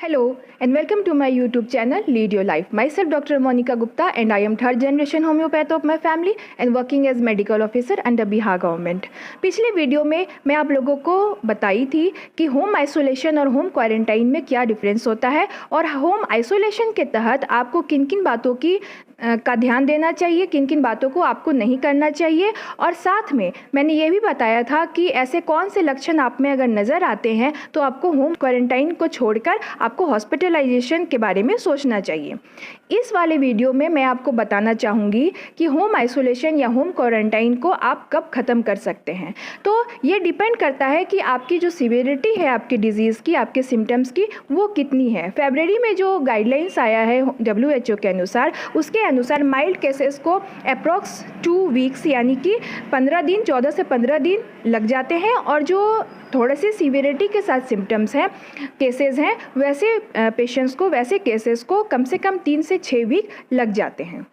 Hello and welcome to my YouTube channel Lead Your Life. Myself Dr. Monica Gupta and I am third generation homeopath of my family and working as medical officer under Bihar government. पिछले video में मैं आप लोगों को बताई थी कि home isolation और होम क्वारंटाइन में क्या डिफरेंस होता है और होम आइसोलेशन के तहत आपको किन किन बातों का ध्यान देना चाहिए, किन किन बातों को आपको नहीं करना चाहिए। और साथ में मैंने ये भी बताया था कि ऐसे कौन से लक्षण आप में अगर नज़र आते हैं तो आपको होम क्वारंटाइन को छोड़कर आपको हॉस्पिटलाइजेशन के बारे में सोचना चाहिए। इस वाले वीडियो में मैं आपको बताना चाहूँगी कि होम आइसोलेशन या होम क्वारंटाइन को आप कब ख़त्म कर सकते हैं। तो ये डिपेंड करता है कि आपकी जो सीवियरिटी है आपकी डिजीज़ की, आपके सिम्टम्स की, वो कितनी है। फरवरी में जो गाइडलाइंस आया है WHO के अनुसार, उसके अनुसार माइल्ड केसेस को अप्रॉक्स 2 वीक्स यानी कि 15 दिन 14 से 15 दिन लग जाते हैं और जो थोड़े से सीवियरिटी के साथ सिम्टम्स हैं, केसेस हैं, वैसे पेशेंट्स को, वैसे केसेस को कम से कम 3 से 6 वीक लग जाते हैं।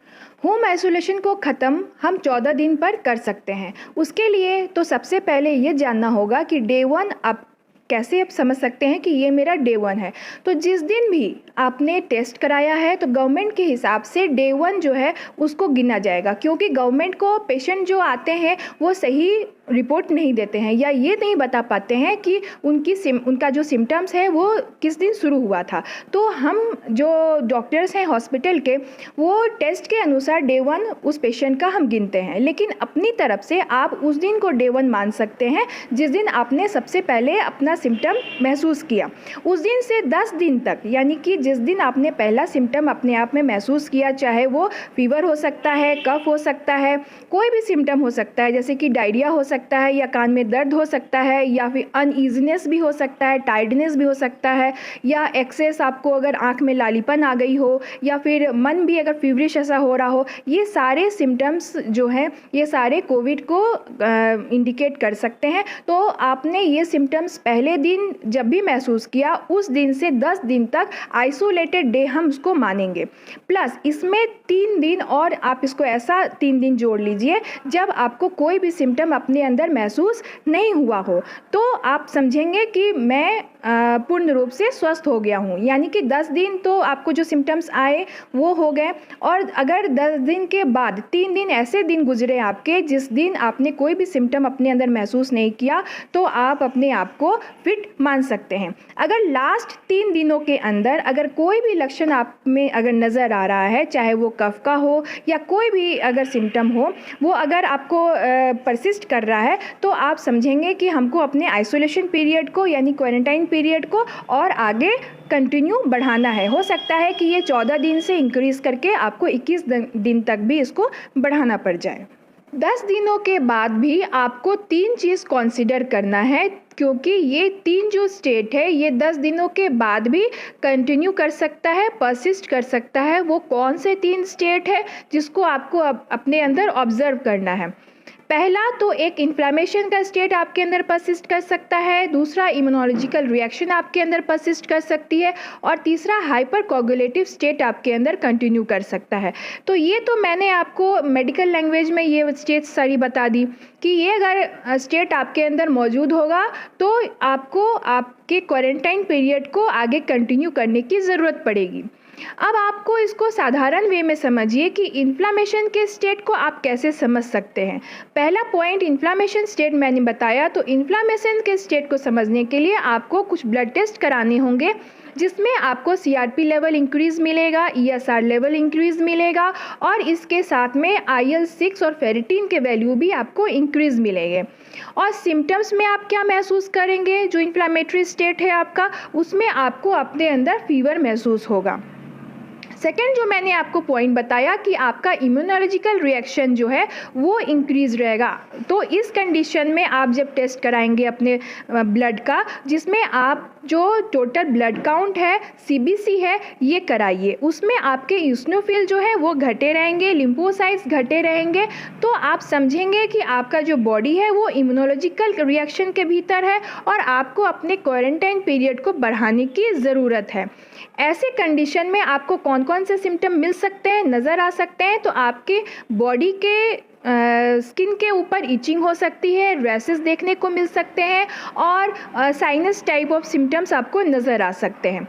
होम आइसोलेशन को ख़त्म हम 14 दिन पर कर सकते हैं। उसके लिए तो सबसे पहले ये जानना होगा कि डे 1 आप कैसे आप समझ सकते हैं कि ये मेरा डे 1 है। तो जिस दिन भी आपने टेस्ट कराया है तो गवर्नमेंट के हिसाब से डे 1 जो है उसको गिना जाएगा, क्योंकि गवर्नमेंट को पेशेंट जो आते हैं वो सही रिपोर्ट नहीं देते हैं या ये नहीं बता पाते हैं कि उनका जो सिम्टम्स है वो किस दिन शुरू हुआ था। तो हम जो डॉक्टर्स हैं हॉस्पिटल के, वो टेस्ट के अनुसार डे 1 उस पेशेंट का हम गिनते हैं। लेकिन अपनी तरफ से आप उस दिन को डे 1 मान सकते हैं जिस दिन आपने सबसे पहले अपना सिम्टम महसूस किया। उस दिन से 10 दिन तक, यानी कि जिस दिन आपने पहला सिम्टम अपने आप में महसूस किया, चाहे वो फीवर हो सकता है, कफ हो सकता है, कोई भी सिम्टम हो सकता है, जैसे कि डायरिया हो सकता है या कान में दर्द हो सकता है या फिर अनईजीनेस भी हो सकता है, टायर्डनेस भी हो सकता है, या एक्सेस आपको अगर आंख में लालीपन आ गई हो या फिर मन भी अगर फीवरिश ऐसा हो रहा हो, ये सारे सिम्टम्स जो हैं ये सारे कोविड को इंडिकेट कर सकते हैं। तो आपने ये सिम्टम्स पहले दिन जब भी महसूस किया, उस दिन से 10 दिन तक आइसोलेटेड डे हम उसको मानेंगे। प्लस इसमें 3 दिन और आप इसको ऐसा 3 दिन जोड़ लीजिए जब आपको कोई भी सिम्टम अपने अंदर महसूस नहीं हुआ हो, तो आप समझेंगे कि मैं पूर्ण रूप से स्वस्थ हो गया हूँ। यानी कि 10 दिन तो आपको जो सिम्टम्स आए वो हो गए, और अगर 10 दिन के बाद 3 दिन ऐसे दिन गुजरे आपके जिस दिन आपने कोई भी सिम्टम अपने अंदर महसूस नहीं किया, तो आप अपने आप को फिट मान सकते हैं। अगर लास्ट 3 दिनों के अंदर अगर कोई भी लक्षण आप में अगर नज़र आ रहा है, चाहे वो कफ का हो या कोई भी अगर सिम्टम हो, वो अगर आपको परसिस्ट कर रहा है, तो आप समझेंगे कि हमको अपने आइसोलेशन पीरियड को यानी क्वारंटाइन पीरियड को और आगे कंटिन्यू बढ़ाना है। हो सकता है कि ये 14 दिन से इंक्रीज़ करके आपको 21 दिन तक भी इसको बढ़ाना पड़ जाए। 10 दिनों के बाद भी आपको 3 चीज़ कंसीडर करना है, क्योंकि ये 3 जो स्टेट है ये 10 दिनों के बाद भी कंटिन्यू कर सकता है, परसिस्ट कर सकता है। वो कौन से 3 स्टेट है जिसको आपको अपने अंदर ऑब्जर्व करना है। पहला तो एक इन्फ्लामेशन का स्टेट आपके अंदर परसिस्ट कर सकता है, दूसरा इम्यूनोलॉजिकल रिएक्शन आपके अंदर परसिस्ट कर सकती है, और तीसरा हाइपर कोगुलेटिव स्टेट आपके अंदर कंटिन्यू कर सकता है। तो ये तो मैंने आपको मेडिकल लैंग्वेज में ये स्टेट सारी बता दी कि ये अगर स्टेट आपके अंदर मौजूद होगा तो आपको आपके क्वारंटाइन पीरियड को आगे कंटिन्यू करने की ज़रूरत पड़ेगी। अब आपको इसको साधारण वे में समझिए कि इन्फ्लामेशन के स्टेट को आप कैसे समझ सकते हैं। पहला पॉइंट इन्फ्लामेशन स्टेट मैंने बताया, तो इन्फ्लामेशन के स्टेट को समझने के लिए आपको कुछ ब्लड टेस्ट कराने होंगे, जिसमें आपको CRP लेवल इंक्रीज़ मिलेगा, ESR लेवल इंक्रीज़ मिलेगा, और इसके साथ में IL-6 और फेरिटिन के वैल्यू भी आपको इंक्रीज़ मिलेंगे। और सिम्टम्स में आप क्या महसूस करेंगे, जो इन्फ्लामेटरी स्टेट है आपका, उसमें आपको अपने अंदर फीवर महसूस होगा। सेकेंड जो मैंने आपको पॉइंट बताया कि आपका इम्यूनोलॉजिकल रिएक्शन जो है वो इंक्रीज रहेगा। तो इस कंडीशन में आप जब टेस्ट कराएंगे अपने ब्लड का, जिसमें आप जो टोटल ब्लड काउंट है, CBC है, ये कराइए, उसमें आपके ईओसिनोफिल जो है वो घटे रहेंगे, लिम्फोसाइट्स घटे रहेंगे, तो आप समझेंगे कि आपका जो बॉडी है वो इम्यूनोलॉजिकल रिएक्शन के भीतर है और आपको अपने क्वारंटाइन पीरियड को बढ़ाने की ज़रूरत है। ऐसे कंडीशन में आपको कौन कौन से सिम्टम मिल सकते हैं, नज़र आ सकते हैं, तो आपके बॉडी के स्किन के ऊपर इचिंग हो सकती है, रैशेस देखने को मिल सकते हैं और साइनस टाइप ऑफ सिम्टम्स आपको नज़र आ सकते हैं।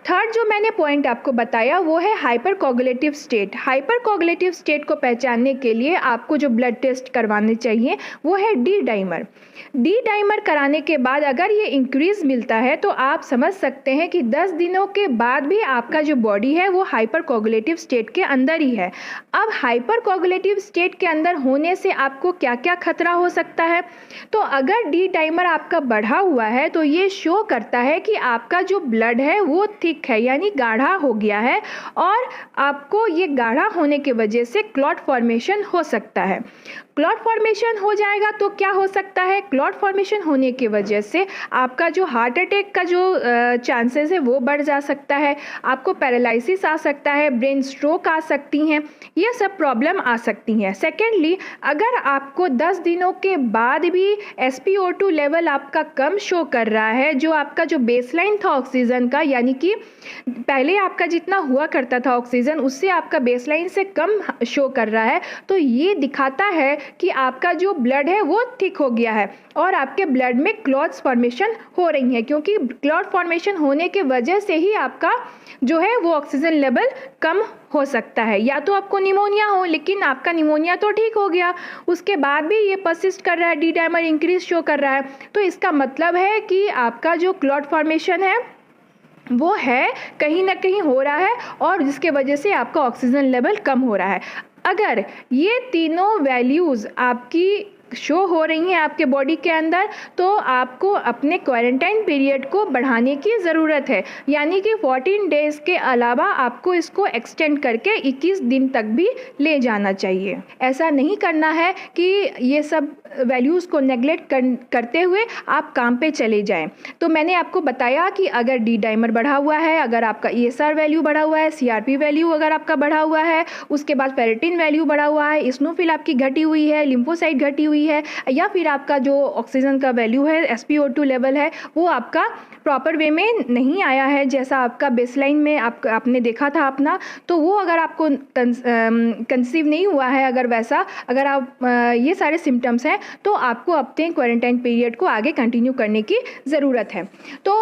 थर्ड जो मैंने पॉइंट आपको बताया वो है हाइपरकोगुलेटिव स्टेट। हाइपरकोगुलेटिव स्टेट को पहचानने के लिए आपको जो ब्लड टेस्ट करवाने चाहिए वो है डी डाइमर। डी डाइमर कराने के बाद अगर ये इंक्रीज मिलता है तो आप समझ सकते हैं कि 10 दिनों के बाद भी आपका जो बॉडी है वो हाइपरकोगुलेटिव स्टेट के अंदर ही है। अब हाइपरकोगुलेटिव स्टेट के अंदर होने से आपको क्या क्या खतरा हो सकता है, तो अगर डी डाइमर आपका बढ़ा हुआ है तो ये शो करता है कि आपका जो ब्लड है वो थिक है, यानी गाढ़ा हो गया है और आपको ये गाढ़ा होने की वजह से क्लॉट फॉर्मेशन हो सकता है। क्लॉट फॉर्मेशन हो जाएगा तो क्या हो सकता है, क्लॉट फॉर्मेशन होने की वजह से आपका जो हार्ट अटैक का जो चांसेस है वो बढ़ जा सकता है, आपको पैरालिसिस आ सकता है, ब्रेन स्ट्रोक आ सकती हैं, ये सब प्रॉब्लम आ सकती हैं। सेकेंडली, अगर आपको 10 दिनों के बाद भी SpO2 लेवल आपका कम शो कर रहा है, जो आपका जो बेसलाइन था ऑक्सीजन का, यानी कि पहले आपका जितना हुआ करता था ऑक्सीजन उससे आपका बेसलाइन से कम शो कर रहा है, तो ये दिखाता है कि आपका जो ब्लड है वो थिक हो गया है और आपके ब्लड में क्लॉट्स फॉर्मेशन हो रही है, क्योंकि क्लॉट फॉर्मेशन होने के वजह से ही आपका जो है वो ऑक्सीजन लेवल कम हो सकता है। या तो आपको निमोनिया हो, लेकिन आपका निमोनिया तो ठीक हो गया, उसके बाद भी ये परसिस्ट कर रहा है, डी डाइमर इंक्रीज शो कर रहा है, तो इसका मतलब है कि आपका जो क्लॉट फॉर्मेशन है वो है कहीं ना कहीं हो रहा है और जिसके वजह से आपका ऑक्सीजन लेवल कम हो रहा है। अगर ये तीनों वैल्यूज़ आपकी शो हो रही हैं आपके बॉडी के अंदर, तो आपको अपने क्वारंटाइन पीरियड को बढ़ाने की ज़रूरत है, यानी कि 14 डेज़ के अलावा आपको इसको एक्सटेंड करके 21 दिन तक भी ले जाना चाहिए। ऐसा नहीं करना है कि ये सब वैल्यूज़ को नेगलेक्ट करते हुए आप काम पे चले जाएं। तो मैंने आपको बताया कि अगर डी डाइमर बढ़ा हुआ है, अगर आपका ESR वैल्यू बढ़ा हुआ है, CRP वैल्यू अगर आपका बढ़ा हुआ है, उसके बाद फेरेटिन वैल्यू बढ़ा हुआ है, इस्नोफिल आपकी घटी हुई है, लिम्फोसाइट घटी हुई है, या फिर आपका जो ऑक्सीजन का वैल्यू है, SpO2 लेवल है, वो आपका प्रॉपर वे में नहीं आया है जैसा आपका बेसलाइन में आपने देखा था अपना, तो वो अगर आपको कंसीव नहीं हुआ है, अगर वैसा अगर आप ये सारे सिम्टम्स हैं तो आपको अपने क्वारंटाइन पीरियड को आगे कंटिन्यू करने की ज़रूरत है। तो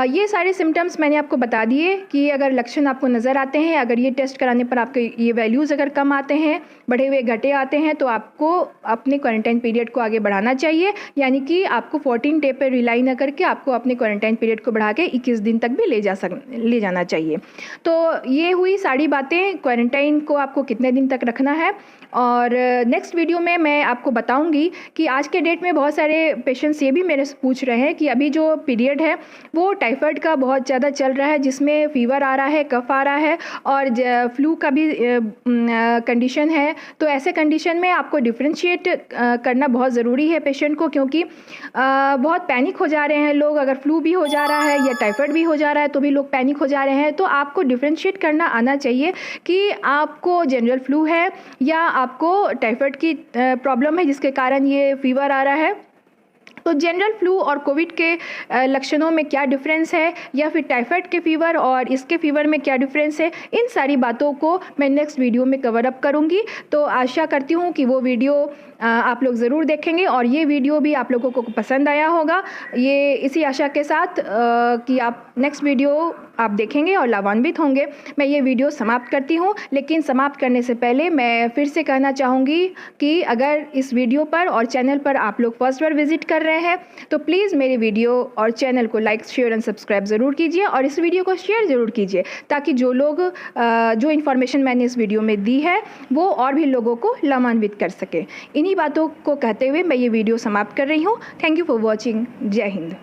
ये सारे सिम्टम्स मैंने आपको बता दिए कि अगर लक्षण आपको नज़र आते हैं, अगर ये टेस्ट कराने पर आपके ये वैल्यूज़ अगर कम आते हैं, बढ़े हुए घटे आते हैं, तो आपको अपने क्वारंटाइन पीरियड को आगे बढ़ाना चाहिए, यानी कि आपको 14 डे पर रिलाई न करके आपको अपने क्वारंटाइन पीरियड को बढ़ा के 21 दिन तक भी ले जाना चाहिए। तो ये हुई सारी बातें, क्वारंटाइन को आपको कितने दिन तक रखना है। और नेक्स्ट वीडियो में मैं आपको बताऊंगी कि आज के डेट में बहुत सारे पेशेंट्स ये भी मेरे से पूछ रहे हैं कि अभी जो पीरियड है वो टाइफाइड का बहुत ज़्यादा चल रहा है, जिसमें फीवर आ रहा है, कफ आ रहा है और फ्लू का भी कंडीशन है। तो ऐसे कंडीशन में आपको डिफ्रेंशिएट करना बहुत ज़रूरी है पेशेंट को, क्योंकि बहुत पैनिक हो जा रहे हैं लोग। अगर फ्लू भी हो जा रहा है या टाइफाइड भी हो जा रहा है तो भी लोग पैनिक हो जा रहे हैं। तो आपको डिफ्रेंशिएट करना आना चाहिए कि आपको जनरल फ्लू है या आपको टाइफाइड की प्रॉब्लम है जिसके कारण ये फीवर आ रहा है। तो जनरल फ्लू और कोविड के लक्षणों में क्या डिफरेंस है, या फिर टाइफाइड के फीवर और इसके फीवर में क्या डिफरेंस है, इन सारी बातों को मैं नेक्स्ट वीडियो में कवर अप करूंगी। तो आशा करती हूं कि वो वीडियो आप लोग ज़रूर देखेंगे और ये वीडियो भी आप लोगों को पसंद आया होगा। ये इसी आशा के साथ कि आप नेक्स्ट वीडियो आप देखेंगे और लाभान्वित होंगे, मैं ये वीडियो समाप्त करती हूँ। लेकिन समाप्त करने से पहले मैं फिर से कहना चाहूँगी कि अगर इस वीडियो पर और चैनल पर आप लोग फर्स्ट बार विजिट कर रहे हैं तो प्लीज़ मेरे वीडियो और चैनल को लाइक, शेयर एंड सब्सक्राइब ज़रूर कीजिए और इस वीडियो को शेयर ज़रूर कीजिए, ताकि जो लोग जो इन्फॉर्मेशन मैंने इस वीडियो में दी है वो और भी लोगों को लाभान्वित कर सके। इन्हीं बातों को कहते हुए मैं ये वीडियो समाप्त कर रही हूँ। Thank you for watching. जय हिंद।